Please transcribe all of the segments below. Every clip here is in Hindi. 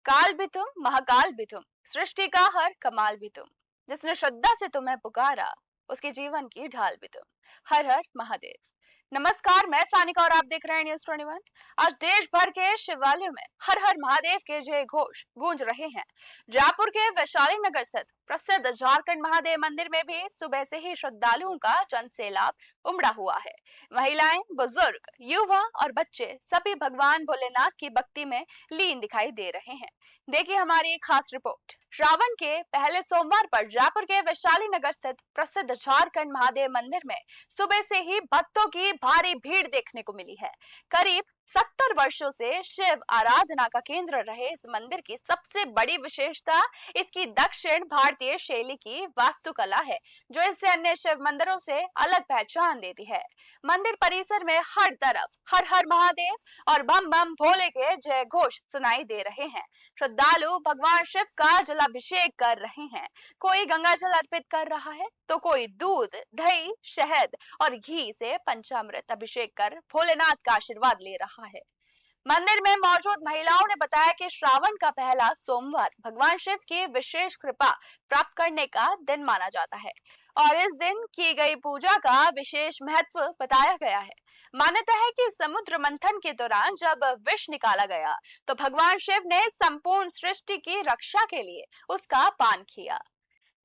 काल भी तुम, महाकाल भी तुम, सृष्टि का हर कमाल भी तुम। जिसने श्रद्धा से तुम्हें पुकारा, उसके जीवन की ढाल भी तुम। हर हर महादेव। नमस्कार, मैं सानिका और आप देख रहे हैं न्यूज़ 21। आज देश भर के शिवालयों में हर हर महादेव के जय घोष गूंज रहे हैं। जयपुर के वैशाली नगर स्थित प्रसिद्ध झारखंड महादेव मंदिर में भी सुबह से ही श्रद्धालुओं का जन सैलाब उमड़ा हुआ है। महिलाएं, बुजुर्ग, युवा और बच्चे सभी भगवान भोलेनाथ की भक्ति में लीन दिखाई दे रहे हैं। देखिए हमारी एक खास रिपोर्ट। श्रावण के पहले सोमवार पर जयपुर के वैशाली नगर स्थित प्रसिद्ध झारखंड महादेव मंदिर में सुबह से ही भक्तों की भारी भीड़ देखने को मिली है। करीब 70 वर्षों से शिव आराधना का केंद्र रहे इस मंदिर की सबसे बड़ी विशेषता इसकी दक्षिण भारतीय शैली की वास्तुकला है, जो इसे अन्य शिव मंदिरों से अलग पहचान देती है। मंदिर परिसर में हर तरफ हर हर महादेव और बम बम भोले के जय घोष सुनाई दे रहे हैं। श्रद्धालु भगवान शिव का जलाभिषेक कर रहे हैं। कोई गंगा जल अर्पित कर रहा है तो कोई दूध, दही, शहद और घी से पंचामृत अभिषेक कर भोलेनाथ का आशीर्वाद ले रहा है। मंदिर में मौजूद महिलाओं ने बताया कि श्रावण का पहला सोमवार भगवान शिव की विशेष कृपा प्राप्त करने का दिन माना जाता है और इस दिन की गई पूजा का विशेष महत्व बताया गया है। मान्यता है कि समुद्र मंथन के दौरान जब विष निकाला गया तो भगवान शिव ने संपूर्ण सृष्टि की रक्षा के लिए उसका पान किया।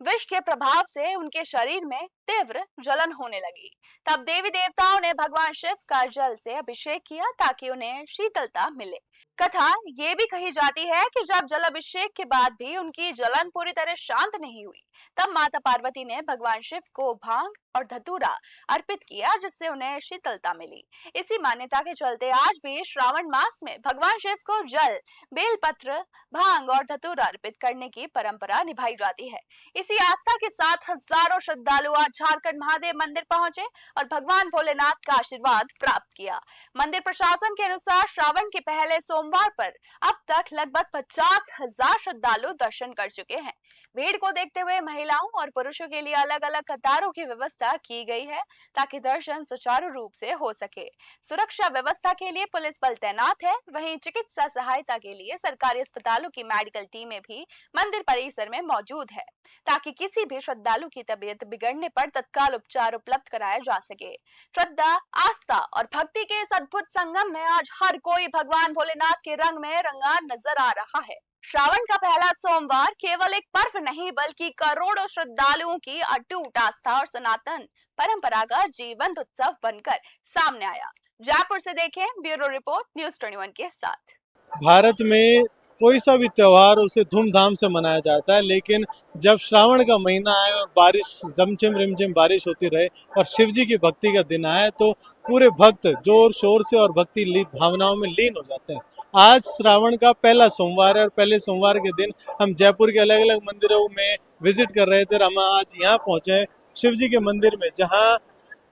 विष के प्रभाव से उनके शरीर में तीव्र जलन होने लगी। तब देवी देवताओं ने भगवान शिव का जल से अभिषेक किया ताकि उन्हें शीतलता मिले। कथा ये भी कही जाती है कि जब जल अभिषेक के बाद भी उनकी जलन पूरी तरह शांत नहीं हुई, तब माता पार्वती ने भगवान शिव को भांग और धतूरा अर्पित किया, जिससे उन्हें शीतलता मिली। इसी मान्यता के चलते आज भी श्रावण मास में भगवान शिव को जल, बेलपत्र, भांग और धतूरा अर्पित करने की परंपरा निभाई जाती है। इसी आस्था के साथ हजारों श्रद्धालु आज झारखंड महादेव मंदिर पहुंचे और भगवान भोलेनाथ का आशीर्वाद प्राप्त किया। मंदिर प्रशासन के अनुसार श्रावण के पहले सोमवार पर अब तक लगभग 50,000 श्रद्धालु दर्शन कर चुके हैं। भीड़ को देखते हुए महिलाओं और पुरुषों के लिए अलग अलग कतारों की व्यवस्था की गई है ताकि दर्शन सुचारू रूप से हो सके। सुरक्षा व्यवस्था के लिए पुलिस बल तैनात है। वहीं चिकित्सा सहायता के लिए सरकारी अस्पतालों की मेडिकल टीमें भी मंदिर परिसर में मौजूद है ताकि किसी भी श्रद्धालु की तबीयत बिगड़ने पर तत्काल उपचार उपलब्ध कराया जा सके। श्रद्धा, आस्था और भक्ति के इस अद्भुत संगम में आज हर कोई भगवान भोलेनाथ के रंग में रंगा नजर आ रहा है। श्रावण का पहला सोमवार केवल एक पर्व नहीं बल्कि करोड़ों श्रद्धालुओं की अटूट आस्था और सनातन परंपरा का जीवंत उत्सव बनकर सामने आया। जयपुर से देखें ब्यूरो रिपोर्ट न्यूज़ 21 के साथ। भारत में कोई सा भी त्योहार उसे धूमधाम से मनाया जाता है, लेकिन जब श्रावण का महीना आए और बारिश रमझिम रिमझिम बारिश होती रहे और शिव जी की भक्ति का दिन आए तो पूरे भक्त जोर शोर से और भक्ति भावनाओं में लीन हो जाते हैं। आज श्रावण का पहला सोमवार है और पहले सोमवार के दिन हम जयपुर के अलग अलग मंदिरों में विजिट कर रहे थे और हम आज यहाँ पहुंचे शिव जी के मंदिर में, जहाँ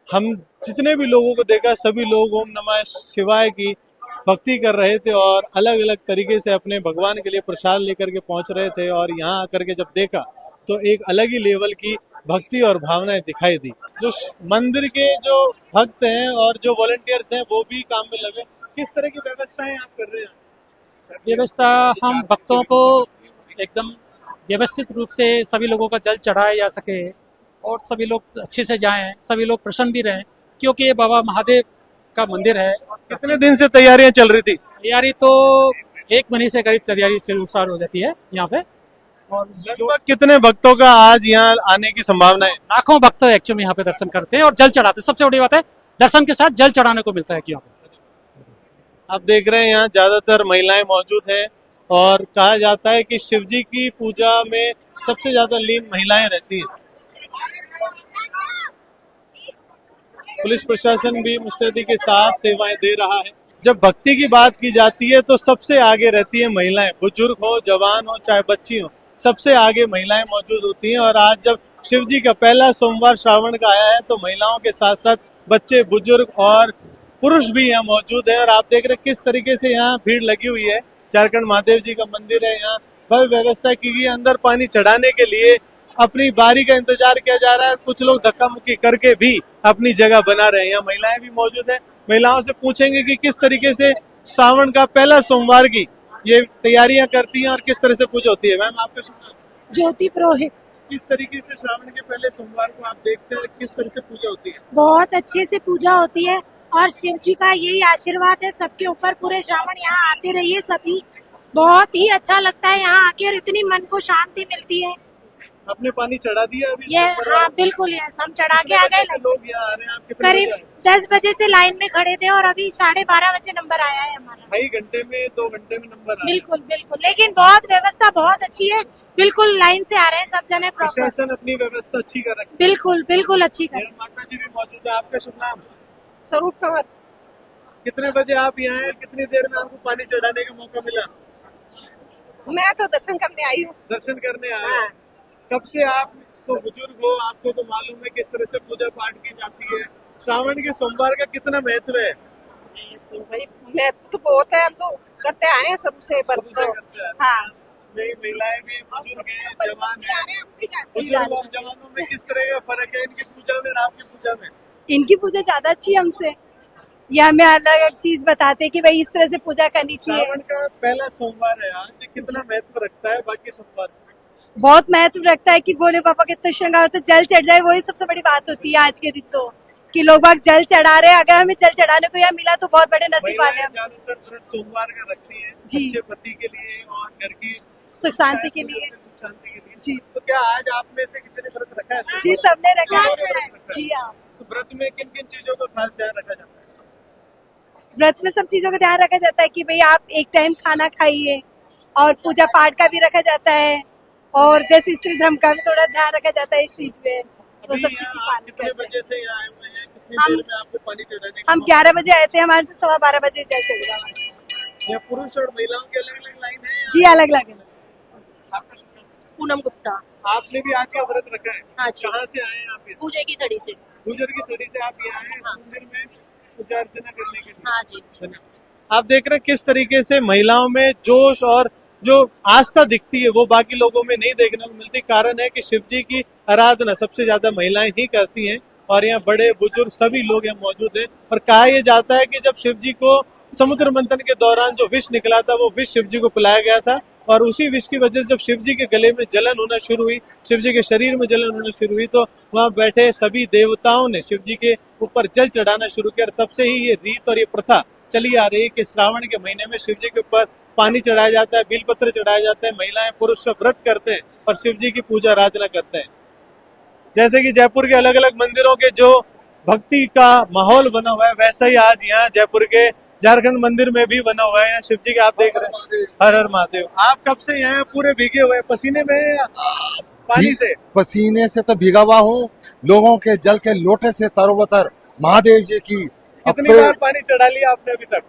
हम जितने भी लोगों को देखा सभी लोग ओम नमः शिवाय की भक्ति कर रहे थे और अलग अलग तरीके से अपने भगवान के लिए प्रसाद लेकर के पहुंच रहे थे। और यहाँ आकर के जब देखा तो एक अलग ही लेवल की भक्ति और भावनाएं दिखाई दी। जो मंदिर के जो भक्त हैं और जो वॉलंटियर्स हैं वो भी काम में लगे। किस तरह की व्यवस्थाएं आप कर रहे हैं? व्यवस्था हम भक्तों को एकदम व्यवस्थित रूप से सभी लोगों का जल चढ़ाया जा सके और सभी लोग अच्छे से जाएं, सभी लोग प्रसन्न भी रहें, क्योंकि ये बाबा महादेव का मंदिर है। कितने दिन से तैयारियां चल रही थी? तैयारी तो 1 महीने से करीब तैयारी स्टार्ट हो जाती है यहाँ पे। और लगभग कितने भक्तों का आज यहाँ आने की संभावना है? लाखों भक्त एक्चुअली यहाँ पे दर्शन करते हैं और जल चढ़ाते हैं। सबसे बड़ी बात है दर्शन के साथ जल चढ़ाने को मिलता है यहाँ पे। आप देख रहे हैं यहाँ ज्यादातर महिलाएं मौजूद हैं और कहा जाता है कि शिव जी की पूजा में सबसे ज्यादा लीन महिलाएं रहती हैं। पुलिस प्रशासन भी मुस्तैदी के साथ सेवाएं दे रहा है। जब भक्ति की बात की जाती है तो सबसे आगे रहती है महिलाएं, बुजुर्ग हो, जवान हो, चाहे बच्ची हो, सबसे आगे महिलाएं मौजूद होती हैं। और आज जब शिव जी का पहला सोमवार श्रावण का आया है तो महिलाओं के साथ साथ बच्चे, बुजुर्ग और पुरुष भी यहाँ मौजूद है। और आप देख रहे हैं किस तरीके से यहाँ भीड़ लगी हुई है। झारखंड महादेव जी का मंदिर है, यहाँ भव्य व्यवस्था की गई। अंदर पानी चढ़ाने के लिए अपनी बारी का इंतजार किया जा रहा है। कुछ लोग धक्का मुक्की करके भी अपनी जगह बना रहे हैं। यहाँ महिलाएं भी मौजूद हैं। महिलाओं से पूछेंगे कि किस तरीके से श्रावण का पहला सोमवार की ये तैयारियां करती हैं और किस तरह से पूजा होती है? मैम आपका शुभ नाम? ज्योति पुरोहित। किस तरीके से श्रावण के पहले सोमवार को आप देखते हैं किस तरह से पूजा होती है? बहुत अच्छे से पूजा होती है और शिव जी का यही आशीर्वाद है सबके ऊपर, पूरे श्रावण यहाँ आते रहिए सभी। बहुत ही अच्छा लगता है यहाँ आके और इतनी मन को शांति मिलती है। आपने पानी चढ़ा दिया अभी? ये हाँ बिल्कुल, यस हम चढ़ा के आ कितने बजे से गए। लोग यहाँ आ रहे हैं? आप कितने करीब बजे आए? 10 बजे से लाइन में खड़े थे और अभी 12:30 बजे नंबर आया है हमारा। 2.5 घंटे में 2 घंटे में नंबर आ बिल्कुल बिल्कुल, लेकिन बहुत व्यवस्था बहुत अच्छी है। बिल्कुल लाइन से आ रहे हैं सब जने प्रॉपर। प्रशासन अपनी व्यवस्था अच्छी कर रखी है। बिल्कुल बिल्कुल अच्छी कर। मेरा माता जी भी मौजूद है। आपका शुभ नाम? स्वरूप कंवर। कितने बजे आप यहाँ आए? कितनी देर में आपको पानी चढ़ाने का मौका मिला? मैं तो दर्शन करने आई हूँ। दर्शन करने आए हैं। कब से आप तो बुजुर्ग हो, आपको तो मालूम है किस तरह से पूजा पाठ की जाती है। श्रावण के सोमवार का कितना महत्व है? भाई मैं तो बहुत है, हम तो करते आए हैं सबसे पर पूजा तो करते हैं। हाँ। नई महिलाएं भी, बुजुर्ग हैं, जवान हैं। हैं। बुजुर्ग और जवानों में किस तरह का फर्क है इनकी पूजा में और आपकी पूजा में? इनकी पूजा ज्यादा अच्छी है हमसे। ये हमें अलग चीज बताते हैं कि भाई इस तरह से पूजा करनी चाहिए। श्रावण का पहला सोमवार है आज, कितना महत्व रखता है बाकी सोमवार से? बहुत महत्व रखता है कि भोले बाबा के तो श्रृंगार तो जल चढ़ जाए, वही सबसे बड़ी बात होती है आज के दिन तो, कि लोग बाग जल चढ़ा रहे हैं। अगर हमें जल चढ़ाने को यहाँ मिला तो बहुत बड़े नसीब वाले महिलाएं हम। ज्यादातर व्रत सोमवार का रखती है जी। अच्छे पति के लिए और घर की सुख शांति के लिए। सुख शांति के लिए। जी। तो क्या आज आप में से किसी ने व्रत रखा है? जी सबने रखा सबने है। व्रत रखा है। जी हाँ, तो व्रत में किन किन चीजों का खास ध्यान रखा जाता है? व्रत में सब चीजों का ध्यान रखा जाता है कि भाई आप एक टाइम खाना खाइए, और पूजा पाठ का भी रखा जाता है, और जैसे स्त्री धर्म का भी थोड़ा ध्यान रखा जाता है इस चीज पे। वो सब चीज की आप पालन कितने करते हैं। बजे से यहाँ आए हुए हैं? कितनी हम- देर में आपको पानी चढ़ाने का हम मौका 11 बजे आए थे, हमारे से 12:15 बजे जल चढ़ेगा हमारे से। मिला? या पुरुष और महिलाओं की अलग अलग लाइन है? जी अलग अलग है। आपका शुभ नाम? पूनम गुप्ता। आपने भी आज का व्रत रखा है? हाँ जी। कहाँ से आए हैं आप? पूजा की थड़ी से। गुजर की थड़ी से आप यहाँ आए इस मंदिर में पूजा अर्चना करने के लिए? हाँ जी। धन्यवाद। आप देख रहे हैं किस तरीके से महिलाओं में जोश और जो आस्था दिखती है वो बाकी लोगों में नहीं देखने को मिलती। कारण है कि शिव जी की आराधना सबसे ज्यादा महिलाएं ही करती हैं और यहाँ बड़े बुजुर्ग सभी लोग यहाँ मौजूद हैं। और कहा यह जाता है कि जब शिव जी को समुद्र मंथन के दौरान जो विष निकला था वो विष शिव जी को पिलाया गया था, और उसी विष की वजह से जब शिव जी के गले में जलन होना शुरू हुई, शिव जी के शरीर में जलन होना शुरू हुई, तो वहाँ बैठे सभी देवताओं ने शिव जी के ऊपर जल चढ़ाना शुरू किया। तब से ही ये रीत और ये प्रथा चली आ रही है कि श्रावण के महीने में शिव जी के ऊपर पानी चढ़ाया जाता है, बेलपत्र चढ़ाया जाता है, महिलाएं पुरुष सब व्रत करते हैं और शिव जी की पूजा आराधना करते हैं। जैसे कि जयपुर के अलग अलग मंदिरों के जो भक्ति का माहौल बना हुआ है, वैसा ही आज यहाँ जयपुर के झारखंड मंदिर में भी बना हुआ है। यहाँ शिव जी के आप देख रहे हैं। हर हर महादेव। आप कब से यहाँ पूरे भीगे हुए हैं? पसीने में हैं या पानी से? पसीने से तो भीगा हुआ हूँ, लोगों के जल के लोटे से तरोबतर महादेव जी की कितनी बार पानी चढ़ा लिया आपने अभी तक?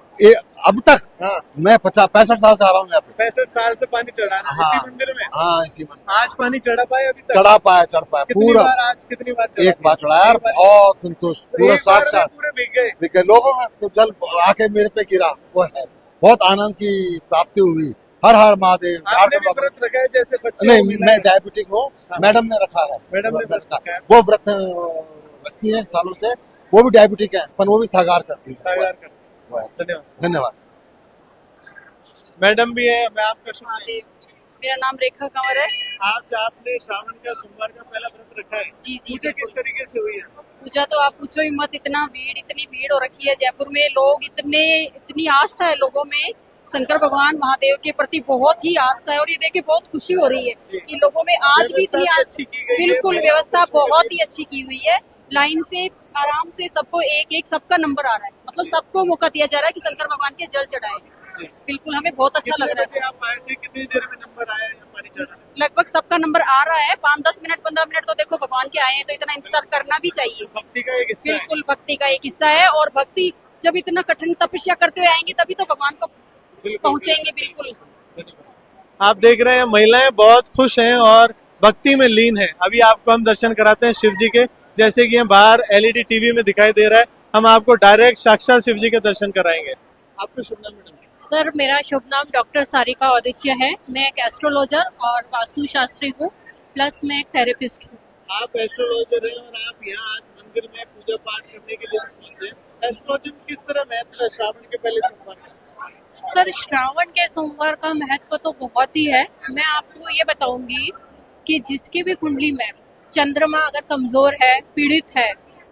अब तक हाँ, मैं 65 साल से आ रहा हूँ यहाँ पे। 65 साल से पानी चढ़ा रहे हैं हाँ, इसी मंदिर में? हाँ इसी मंदिर। आज पानी चढ़ा पाए अभी तक? चढ़ पाया कितनी पूरा। बार आज कितनी बार चढ़ा? एक बार चढ़ाया यार, एक बार। बहुत संतोष, तो पूरा एक बार में साक्षात पूरे भीग गए। देखिए लोगों का तो जल आके मेरे पे गिरा, वो है बहुत आनंद की प्राप्ति हुई। हर हर महादेव। आपने भी व्रत रखा है जैसे बच्चे नहीं, को मिला मैं है? डायबिटिक हूँ, हाँ। मैडम ने रखा है। मैडम ने व्रत रखा है। वो व्रत रखती है सालों से, वो भी डायबिटिक है पर वो भी सागार करती है। सागार करते हैं। वो है। धन्यवाद। धन्यवाद। मैडम भी है। मैं आपका शुभ नाम? मेरा नाम रेखा कंवर है। आज आपने श्रावण का सोमवार का पहला व्रत रखा है? जी जी पूजा किस तरीके से हुई है? पूजा तो आप पूछो ही मत, इतनी भीड़ हो रखी है जयपुर में। लोग इतनी आस्था है लोगों में, शंकर भगवान महादेव के प्रति बहुत ही आस्था है। और ये देख के बहुत खुशी हो रही है कि लोगों में आज भी इतनी व्यवस्था आस्था। अच्छी की गई है, बिल्कुल बहुत व्यवस्था खुशी हो बहुत गई। ही अच्छी की हुई है। लाइन से आराम से सबको एक सबका नंबर आ रहा है, मतलब सबको मौका दिया जा रहा है कि शंकर भगवान के जल चढ़ाए। बिल्कुल हमें बहुत अच्छा लग कितने रहा बजे है। आप आए थे? कितनी देर में नंबर आया यहाँ पानी चढ़ाने? लगभग सबका नंबर आ रहा है। 5-10 मिनट 15 मिनट तो देखो भगवान के आए हैं, तो इतना इंतजार करना भी चाहिए। भक्ति का एक हिस्सा है। बिल्कुल भक्ति का एक हिस्सा है। और भक्ति जब इतना कठिन तपस्या करते हुए आएंगे तभी तो भगवान को पहुंचेंगे। बिल्कुल। आप देख रहे हैं महिलाएं बहुत खुश हैं और भक्ति में लीन है। अभी आपको हम दर्शन कराते हैं शिव जी के, जैसे कि बाहर एलईडी टीवी में दिखाई दे रहा है। हम आपको डायरेक्ट साक्षात शिव जी के दर्शन कराएंगे। आपका शुभ नाम मैडम? सर मेरा शुभ नाम डॉक्टर सारिका औदित्य है। मैं एक एस्ट्रोलॉजर और वास्तु शास्त्री हूँ, प्लस मैं एक थेरेपिस्ट हूँ। आप एस्ट्रोलॉजर हैं और आप यहाँ आज मंदिर में पूजा पाठ करने के लिए पहुंचे। एस्ट्रोलॉजी में किस तरह महत्व है श्रावण के पहले सोमवार का? सर श्रावण के सोमवार का महत्व तो बहुत ही है। मैं आपको ये बताऊंगी कि जिसकी भी कुंडली में चंद्रमा अगर कमजोर है,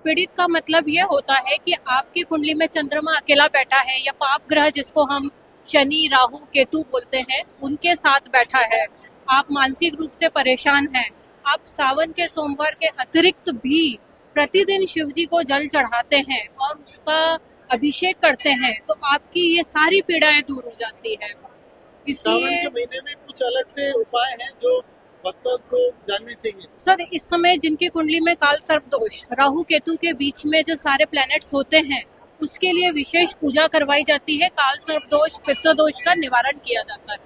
पीड़ित का मतलब ये होता है कि आपकी कुंडली में चंद्रमा अकेला बैठा है या पाप ग्रह जिसको हम शनि, राहु, केतु बोलते हैं, उनके साथ बैठा है, आप मानसिक रूप से परेशान हैं, आप सावन के सोमवार के अतिरिक्त भी प्रतिदिन शिव जी को जल चढ़ाते हैं और उसका अभिषेक करते हैं, तो आपकी ये सारी पीड़ाएं दूर हो जाती है। सावन इसलिए के महीने में कुछ अलग से उपाय हैं जो भक्तों को जानने चाहिए। सर इस समय जिनकी कुंडली में काल सर्प दोष, राहु केतु के बीच में जो सारे प्लैनेट्स होते हैं, उसके लिए विशेष पूजा करवाई जाती है। काल सर्प दोष, पितृ दोष का निवारण किया जाता है।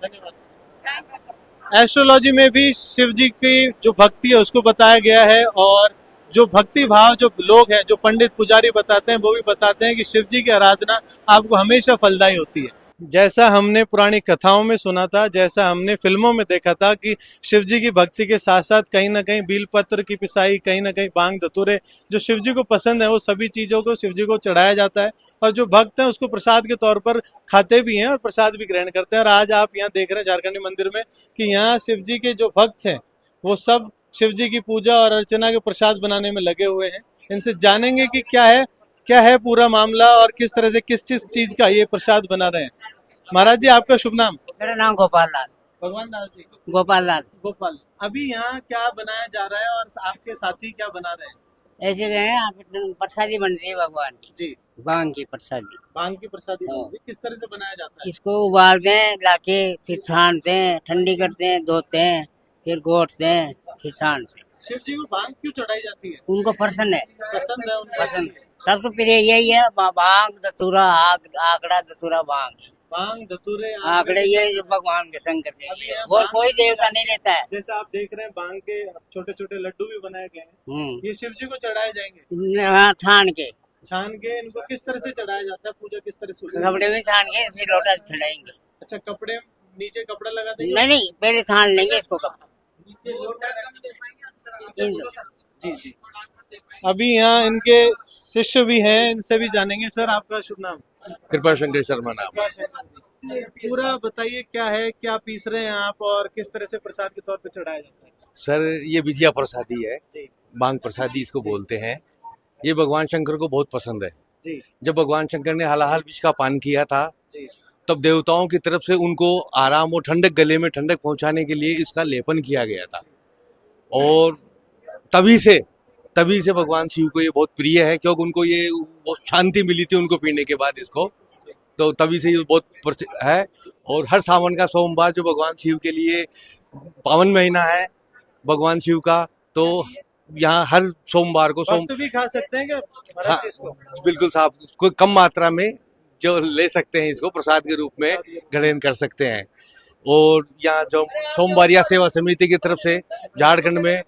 धन्यवाद। Thank you sir. एस्ट्रोलॉजी में भी शिव जी की जो भक्ति है उसको बताया गया है, और जो भक्ति भाव जो लोग हैं, जो पंडित पुजारी बताते हैं, वो भी बताते हैं कि शिव जी की आराधना आपको हमेशा फलदायी होती है। जैसा हमने पुरानी कथाओं में सुना था, जैसा हमने फिल्मों में देखा था कि शिव जी की भक्ति के साथ साथ कहीं ना कहीं बीलपत्र की पिसाई, कहीं ना कहीं बांग धतूरे जो शिव जी को पसंद है, वो सभी चीजों को शिव जी को चढ़ाया जाता है, और जो भक्त हैं उसको प्रसाद के तौर पर खाते भी हैं और प्रसाद भी ग्रहण करते हैं। और आज आप यहाँ देख रहे हैं झारखंडी मंदिर में कि यहाँ शिव जी के जो भक्त हैं वो सब शिव जी की पूजा और अर्चना के प्रसाद बनाने में लगे हुए हैं। इनसे जानेंगे कि क्या है पूरा मामला और किस तरह से किस चीज का ये प्रसाद बना रहे हैं। महाराज जी, आपका शुभ नाम? मेरा नाम गोपाल लाल। भगवान लाल जी। गोपाल लाल। गोपाल, अभी यहाँ क्या बनाया जा रहा है और आपके साथी क्या बना रहे हैं? ऐसे गए हैं, यहाँ पे प्रसादी बनती है भगवान की जी, भांग की प्रसादी। भांग की प्रसादी हाँ। बनती है। किस तरह से बनाया जाता है? इसको उबालते हैं लाके, फिर छानते हैं, ठंडी करते हैं, धोते हैं, फिर घोटते हैं, फिर छानते हैं। शिव जी को भांग क्यों चढ़ाई जाती है? उनको पसंद है। पसंद है उनको? पसंद है। सबसे प्रिय यही है, भांग धतूरा, आंकड़ा धतूरा भांग। भांग धतूरे आंकड़े ये जो भगवान के शंकर के, और कोई देवता नहीं लेता है। जैसे आप देख रहे हैं भांग के छोटे छोटे लड्डू भी बनाए गए हैं, ये शिव जी को चढ़ाए जाएंगे। हाँ, छान के। छान के इनको किस तरह से चढ़ाया जाता है? पूजा किस तरह से होती है? कपड़े में छान के फिर लोटा चढ़ाएंगे। अच्छा, कपड़े नीचे कपड़ा लगा देंगे? नहीं, पहले छान लेंगे इसको कपड़ा। जी जी। अभी यहाँ इनके शिष्य भी हैं, इनसे भी जानेंगे। सर, आपका शुभ नाम? कृपा शंकर शर्मा नाम। पूरा बताइए, क्या है, क्या पीस रहे हैं आप और किस तरह से प्रसाद के तौर पे चढ़ाया जाता है? सर, ये विजया प्रसादी है, जी बांग प्रसादी इसको बोलते हैं। ये भगवान शंकर को बहुत पसंद है। जी जब भगवान शंकर ने हलाहल विष का पान किया था, जी तब देवताओं की तरफ से उनको आराम और ठंडक, गले में ठंडक पहुंचाने के लिए इसका लेपन किया गया था, और तभी से भगवान शिव को ये बहुत प्रिय है, क्योंकि उनको ये बहुत शांति मिली थी उनको पीने के बाद इसको, तो तभी से ये बहुत है। और हर सावन का सोमवार जो भगवान शिव के लिए पावन महीना है भगवान शिव का, तो यहाँ हर सोमवार को भक्त भी खा सकते हैं क्या महाराज जी इसको? बिल्कुल साहब, कोई कम मात्रा में जो ले सकते हैं इसको प्रसाद के रूप में ग्रहण कर सकते हैं। और यहाँ जो सोमवारिया सेवा समिति की तरफ से झारखंड में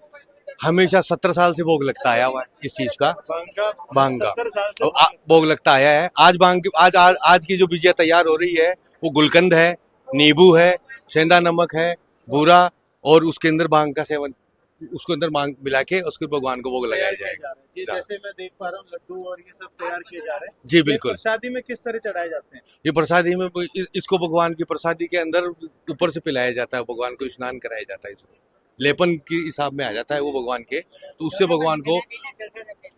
हमेशा 17 साल से भोग लगता आया हुआ है इस चीज का, भांग का 70 साल से और भोग लगता आया है। आज भांग की आज की जो विजय तैयार हो रही है वो गुलकंद है, नींबू है, सेंधा नमक है, बूरा, और उसके अंदर भांग का सेवन, उसके अंदर भांग मिला के उसके भगवान को भोग लगाया जाएगा। जी, जैसे मैं देख पा रहा हूँ लड्डू और ये सब तैयार किए जा रहे हैं। जी बिल्कुल। ये प्रसादी में किस तरह चढ़ाए जाते हैं? ये प्रसादी में इसको भगवान की प्रसादी के अंदर ऊपर से पिलाया जाता है, भगवान को स्नान कराया जाता है, इसको लेपन के हिसाब में आ जाता है वो भगवान के, तो उससे भगवान को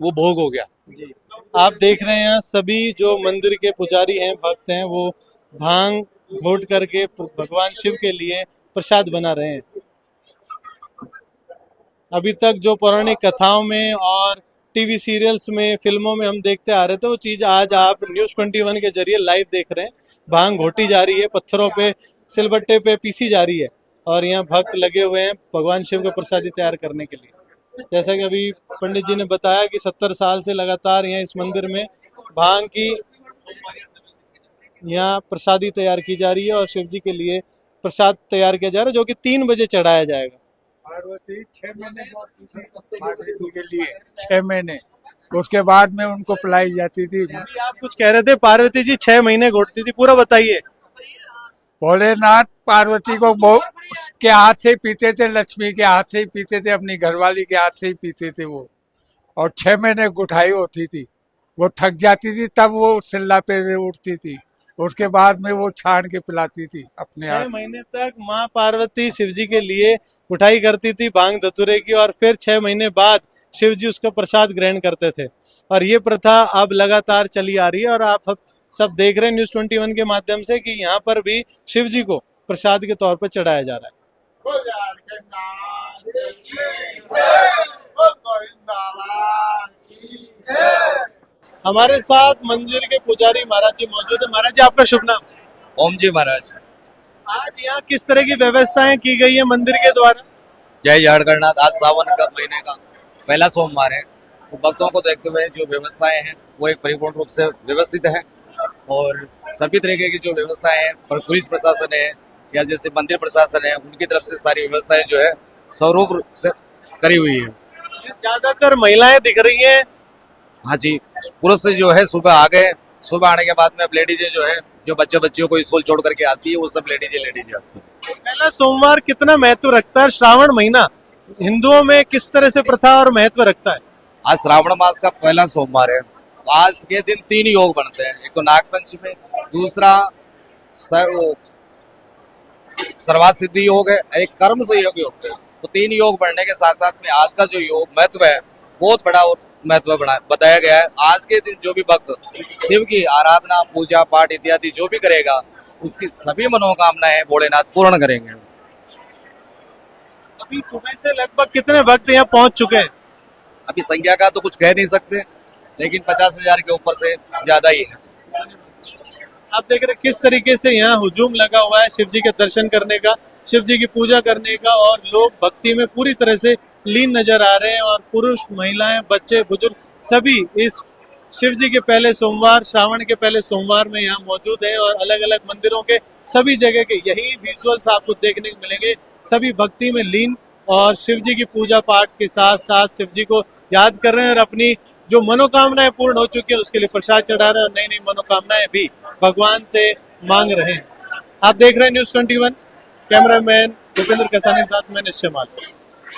वो भोग हो गया। जी, आप देख रहे हैं सभी जो मंदिर के पुजारी हैं, भक्त हैं, वो भांग घोट करके भगवान शिव के लिए प्रसाद बना रहे हैं। अभी तक जो पौराणिक कथाओं में और टीवी सीरियल्स में, फिल्मों में हम देखते आ रहे थे, वो चीज आज आप न्यूज़ 21 के जरिए लाइव देख रहे हैं। भांग घोटी जा रही है, पत्थरों पे, सिलबट्टे पे पीसी जा रही है, और यहाँ भक्त लगे हुए हैं भगवान शिव का प्रसादी तैयार करने के लिए। जैसा कि अभी पंडित जी ने बताया कि 70 साल से लगातार यहाँ इस मंदिर में भांग की यहाँ प्रसादी तैयार की जा रही है और शिव जी के लिए प्रसाद तैयार किया जा रहा है, जो कि 3 बजे चढ़ाया जाएगा। पार्वती 6 महीने पार्वती के लिए 6 महीने, उसके बाद में उनको पिलाई जाती थी। अभी आप कुछ कह रहे थे, पार्वती जी 6 महीने घोटती थी, पूरा बताइए। भोलेनाथ पार्वती को के हाथ से पीते थे, लक्ष्मी के हाथ से ही पीते थे, अपनी घरवाली के हाथ से ही पीते थे वो, और 6 महीने गुठाई होती थी। वो थक जाती थी तब वो सिल्ला पे उठती थी, उसके बाद में वो छान के पिलाती थी अपने 6 हाथ। महीने तक माँ पार्वती शिव जी के लिए उठाई करती थी भांग धतूरे की, और फिर 6 महीने बाद शिव जी उसका प्रसाद ग्रहण करते थे। और ये प्रथा अब लगातार चली आ रही है, और आप सब देख रहे हैं न्यूज़ 21 के माध्यम से कि यहाँ पर भी शिव जी को प्रसाद के तौर पर चढ़ाया जा रहा है। हमारे साथ मंदिर के पुजारी महाराज जी मौजूद है। महाराज जी, आपका शुभ नाम? ओम जी महाराज। आज यहाँ किस तरह की व्यवस्थाएं की गई है मंदिर के द्वारा? जय झारखंड। आज सावन का महीने का पहला सोमवार है, तो भक्तों को देखते हुए जो व्यवस्थाएं हैं वो एक परिपूर्ण रूप से व्यवस्थित है, और सभी तरीके की जो व्यवस्थाएं हैं, और पुलिस प्रशासन है या जैसे मंदिर प्रशासन है, उनकी तरफ से सारी व्यवस्थाएं जो है स्वरूप रूप से करी हुई है। ज्यादातर महिलाएं दिख रही हैं। हाँ जी, पुरुष से जो है सुबह आ गए, सुबह आने के बाद में अब लेडीजें जो है, जो बच्चियों को स्कूल छोड़ करके आती है, वो सब लेडीजें आती है। पहला सोमवार कितना महत्व रखता है? श्रावण महीना हिंदुओं में किस तरह से प्रथा और महत्व रखता है? आज श्रावण मास का पहला सोमवार है। आज के दिन 3 योग बनते हैं, एक तो नागपंचमी, दूसरा सर्वात सिद्धि योग है, एक कर्म से योग है। तो 3 योग बढ़ने के साथ साथ में आज का जो योग महत्व है बहुत बड़ा और महत्व बताया गया है। आज के दिन जो भी भक्त शिव की आराधना, पूजा पाठ इत्यादि जो भी करेगा, उसकी सभी मनोकामनाएं भोलेनाथ पूर्ण करेंगे। अभी सुबह से लगभग कितने भक्त यहाँ पहुंच चुके हैं? अभी संख्या का तो कुछ कह नहीं सकते, लेकिन 50,000 के ऊपर से ज्यादा ही है। आप देख रहे किस तरीके से यहाँ हुजूम लगा हुआ है शिव जी के दर्शन करने का, शिव जी की पूजा करने का, और लोग भक्ति में पूरी तरह से लीन नजर आ रहे हैं। और पुरुष, महिलाएं, बच्चे, बुजुर्ग सभी इस शिव जी के पहले सोमवार, श्रावण के पहले सोमवार में यहाँ मौजूद है। और अलग अलग मंदिरों के सभी जगह के यही विजुअल्स आपको देखने को मिलेंगे। सभी भक्ति में लीन और शिव जी की पूजा पाठ के साथ साथ शिव जी को याद कर रहे हैं, और अपनी जो मनोकामनाएं पूर्ण हो चुकी है उसके लिए प्रसाद चढ़ा रहे हैं, और नई नई मनोकामनाएं भी भगवान से मांग रहे हैं। आप देख रहे हैं न्यूज़ 21, कैमरामैन भूपेंद्र कसाने के साथ मैं निश्चय माल।